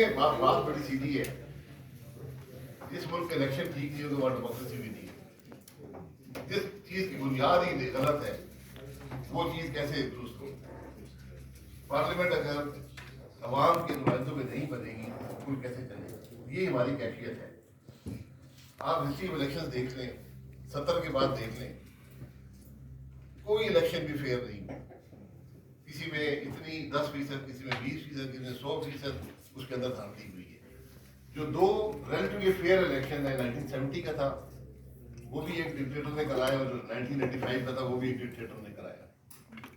देखें बात बड़ी सीधी है। जिस मुल्क के इलेक्शन ठीक नहीं होगा वहाँ डेमोक्रेसी भी नहीं है। जिस चीज की बुनियाद ही गलत है वो चीज कैसे दुरुस्त हो। पार्लियामेंट अगर अवाम के नुमाइंदों में नहीं बनेगी तो कैसे चलेगा, ये हमारी कैफियत है। आप हिस्ट्री ऑफ इलेक्शन देख लें, 70 के बाद देख लें, कोई इलेक्शन भी फेयर नहीं। किसी में इतनी 10%, किसी में 20%, किसी में 100% उसके अंदर धांधली हुई है। जो दो रिलेटिवली फेयर इलेक्शन है, 1970 का था वो भी एक डिक्टेटर ने कराया, और जो 1985 का था वो भी एक डिक्टेटर ने कराया,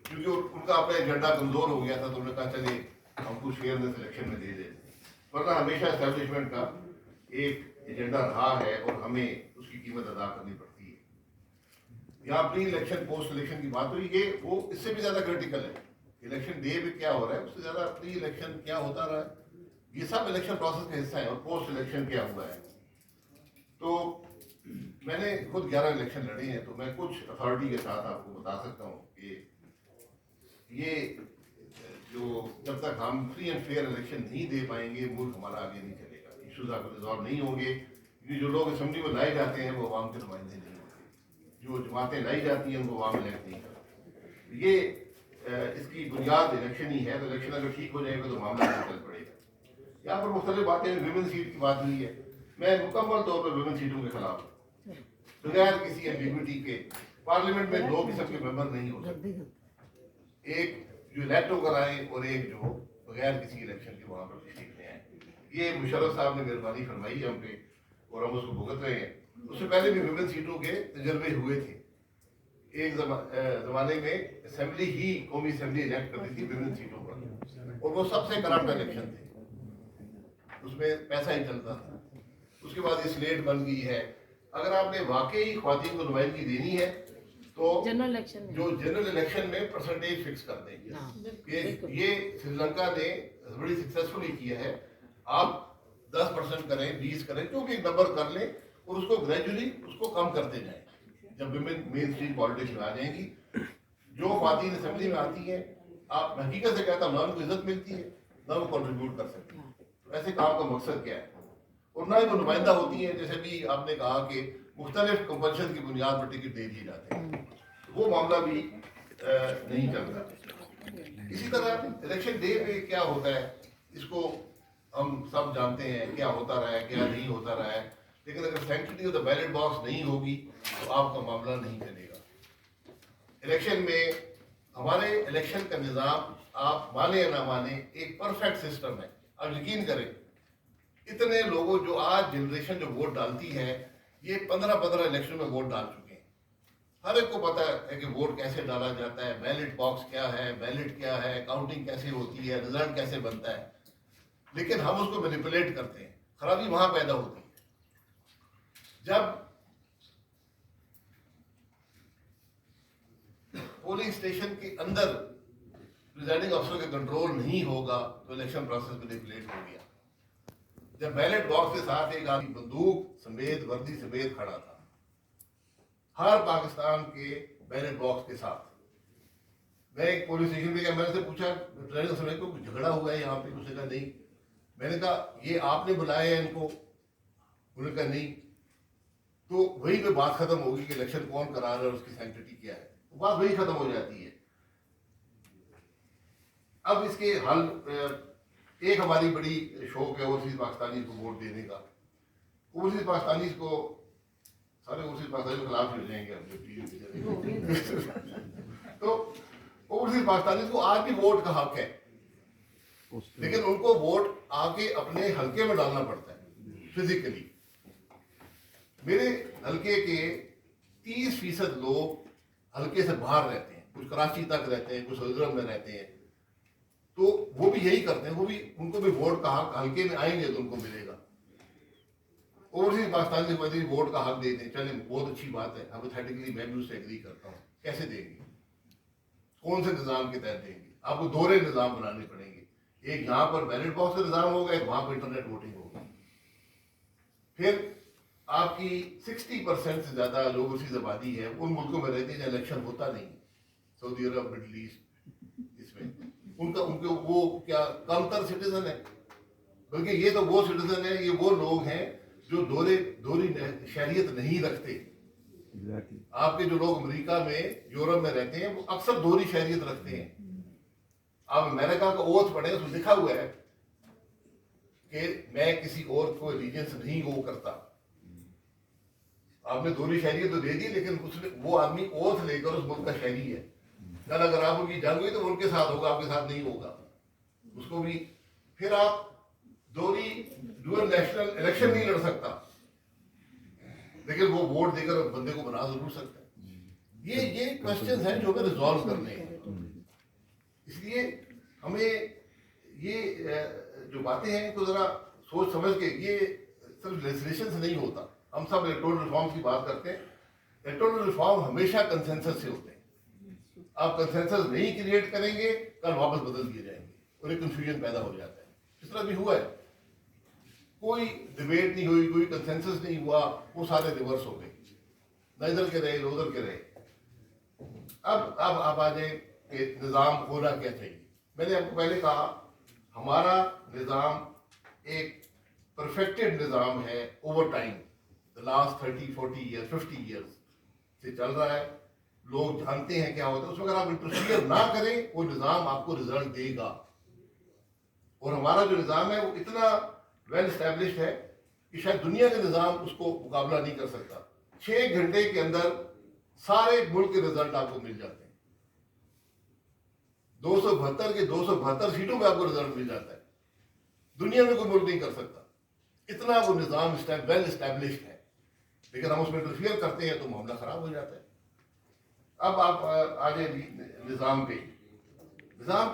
क्योंकि उनका अपना एजेंडा कमजोर हो गया था। तो उन्होंने कहा चले हमको फेयरनेस इलेक्शन में दे दे, वरना हमेशा एस्टेब्लिशमेंट का एक एजेंडा रहा है और हमें उसकी कीमत अदा करनी पड़ती है। यहाँ प्री इलेक्शन पोस्ट इलेक्शन की बात हुई, ये वो इससे भी ज्यादा क्रिटिकल है। इलेक्शन डे पे क्या हो रहा है उससे ज्यादा प्री इलेक्शन क्या होता रहा है, ये सब इलेक्शन प्रोसेस का हिस्सा है। और पोस्ट इलेक्शन क्या हुआ है, तो मैंने खुद 11 इलेक्शन लड़े हैं, तो मैं कुछ अथॉरिटी के साथ आपको बता सकता हूँ कि ये जो जब तक हम फ्री एंड फेयर इलेक्शन नहीं दे पाएंगे मुल्क हमारा आगे नहीं चलेगा। इश्यूज आपको रिजॉल्व नहीं होंगे, क्योंकि जो लोग असेंबली में लाए जाते हैं वो अवाम के नुमाइंदे नहीं होते, जो जमातें लाई जाती हैं उनको अवाम इलेक्ट नहीं करती। ये इसकी बुनियाद इलेक्शन ही है। तो इलेक्शन अगर ठीक हो जाएगा तो मामला चल पड़ेगा। यहाँ पर मुख्तलिफ बातें, विमेन सीट की बात हुई है, मैं मुकम्मल तौर पर विमेन सीटों के खिलाफ हूँ। बगैर किसी एम्बिग्विटी के पार्लियामेंट में 2 किस्म के मेंबर नहीं हो सकते, एक जो इलेक्ट होकर आए और एक जो बगैर किसी इलेक्शन के वहां पर तशरीफ ले आए। ये मुशर्रफ साहब ने मेहरबानी फरमाई हम पे और हम उसको भुगत रहे हैं। उससे पहले भी विमेन सीटों के तजर्बे हुए थे। एक जमाने में असेंबली ही कौमी असेंबली इलेक्ट करती थी विमेन सीटों पर, और वो सबसे करप्ट इलेक्शन थे, उसमें पैसा ही चलता था। उसके बाद ये स्लेट बन गई है। अगर आपने वाकई ख्वातीन को नुमाइंदगी देनी है तो जनरल इलेक्शन जो जनरल इलेक्शन में परसेंटेज फिक्स कर देंगे। ये श्रीलंका ने बड़ी सक्सेसफुली किया है। आप 10% करें, 20 करें, जो भी एक नंबर कर लें और उसको ग्रेजुअली उसको कम करते जाएं। जब विमेन मेन स्ट्रीम पॉलिटिक्स में आ जाएंगी, जो ख्वातीन असेंबली में आती है, आप हकीकत से कहता हूँ ना उनको इज्जत मिलती है ना वो कंट्रीब्यूट कर सकती है। तो ऐसे काम का मकसद क्या है, और ना ही वो नुमाइंदा होती है। जैसे भी आपने कहा कि मुख्तलिफ कंपल्शन की बुनियाद पर टिकट दे दिए जाते हैं, वो मामला भी नहीं चलता। इसी तरह इलेक्शन डे पे क्या होता है इसको हम सब जानते हैं, क्या होता रहा है क्या नहीं होता रहा है। लेकिन अगर sanctity of the ballot box नहीं होगी तो आपका मामला नहीं चलेगा। इलेक्शन में हमारे इलेक्शन का निज़ाम, आप माने या ना माने, एक परफेक्ट सिस्टम है। आप यकीन करें, इतने लोगों जो आज जनरेशन जो वोट डालती है, ये 15 इलेक्शन में वोट डाल चुके हैं। हर एक को पता है कि वोट कैसे डाला जाता है, बैलेट बॉक्स क्या है, बैलेट क्या है, काउंटिंग कैसे होती है, रिजल्ट कैसे बनता है। लेकिन हम उसको मैनिपुलेट करते हैं। खराबी वहां पैदा होती है जब पोलिंग स्टेशन के अंदर प्रिजाइडिंग अफसर का कंट्रोल नहीं होगा तो इलेक्शन प्रोसेस मैनिपुलेट हो गया। जब बैलेट बॉक्स के साथ एक आदमी बंदूक समेत, वर्दी समेत खड़ा था, हर पाकिस्तान के बैलेट बॉक्स के साथ। मैं एक पुलिस स्टेशन पे गया, मैंने से पूछा ट्रेनिंग समय को कुछ झगड़ा हुआ है यहाँ पे? उसने कहा नहीं। मैंने कहा ये आपने बुलाया है इनको? उन्होंने कहा नहीं। तो वही पे बात खत्म होगी कि इलेक्शन कौन करा रहा है और उसकी सैंक्टिटी क्या है, तो बात वही खत्म हो जाती है। अब इसके हल, एक हमारी बड़ी शौक है ओवरसीज पाकिस्तानी को वोट देने का। ओवरसीज पाकिस्तानी को, सारे ओवरसीज पाकिस्तानी के खिलाफ हो जाएंगे तो ओवरसीज पाकिस्तानी को आज भी वोट का हक है, लेकिन उनको वोट आके अपने हल्के में डालना पड़ता है फिजिकली। मेरे हल्के के 30% लोग हल्के से बाहर रहते हैं, कुछ कराची तक रहते हैं, कुछ सऊदी अरब में रहते हैं। तो वो भी यही करते हैं, वो भी, उनको भी वोट का हक, हल्के में आएंगे तो उनको मिलेगा। ओवरसीज पाकिस्तान से वोट का हक देते हैं, चले बहुत अच्छी बात है, हाइपोथेटिकली मैं भी उससे एग्री करता हूँ। कैसे देंगे, कौन से निजाम के तहत देंगे? आपको दोहरे निजाम बनाने पड़ेंगे। एक यहाँ पर बैलेट बॉक्स का निजाम होगा, एक वहां पर इंटरनेट वोटिंग होगी। फिर आपकी 60% से ज्यादा लोग ओवरसीज आबादी है उन मुल्कों में रहती है जहाँ इलेक्शन होता नहीं, सऊदी अरब, मिडल ईस्ट, इसमें उनका उनके वो क्या कमतर सिटीजन है, बल्कि ये तो वो सिटीजन है, ये वो लोग हैं जो दोहरी शहरियत नहीं रखते। आपके जो लोग अमेरिका में, यूरोप में रहते हैं, वो अक्सर दोहरी शहरियत रखते हैं। आप अमेरिका का ओथ पढ़े, उसमें लिखा हुआ है कि मैं किसी और को एलिजेंस नहीं वो करता। आपने दोहरी शहरियत तो दे दी, लेकिन उसने वो आदमी ओथ लेकर उस मुल्क का शहरी है। कल अगर आप उनकी जंग हुई तो वो उनके साथ होगा, आपके साथ नहीं होगा। उसको भी फिर आप दोहरी डुअल नेशनल इलेक्शन नहीं लड़ सकता, लेकिन वो वोट देकर बंदे को बना जरूर सकता है। ये क्वेश्चंस हैं जो हमें रिजॉल्व करने हैं। इसलिए हमें ये जो बातें हैं तो जरा सोच समझ के, ये सिर्फ लेजिस्लेशन से नहीं होता। हम सब इलेक्टोरल रिफॉर्म की बात करते हैं, इलेक्टोरल रिफॉर्म हमेशा कंसेंसस से होते हैं। आप कंसेंसस नहीं क्रिएट करेंगे, कल वापस बदल दिए जाएंगे और एक कंफ्यूजन पैदा हो जाता है। इस तरह भी हुआ है, कोई डिबेट नहीं हुई, कोई कंसेंसस नहीं हुआ, वो सारे रिवर्स हो गए, न इधर के रहे न उधर के रहे। अब आप आ जाए कि निज़ाम होना क्या चाहिए। मैंने आपको पहले कहा, हमारा निज़ाम एक परफेक्टेड निज़ाम है over time, the last 30, 40 year, 50 years से चल रहा है। लोग जानते हैं क्या होता है, उसमें अगर आप इंटरफियर ना करें, वो निज़ाम आपको रिजल्ट देगा। और हमारा जो निज़ाम है वो इतना वेल स्टैब्लिश्ड है कि शायद दुनिया का निज़ाम उसको मुकाबला नहीं कर सकता। 6 घंटे के अंदर सारे मुल्क के रिजल्ट आपको मिल जाते हैं। 272 के 272 सीटों में आपको रिजल्ट मिल जाता है। दुनिया में कोई मुल्क नहीं कर सकता, इतना वो निज़ाम वेल स्टैब्लिश्ड है। लेकिन हम उसमें इंटरफियर करते हैं तो मामला खराब हो जाता है। अब आप आ जाए निज़ाम पे। निज़ाम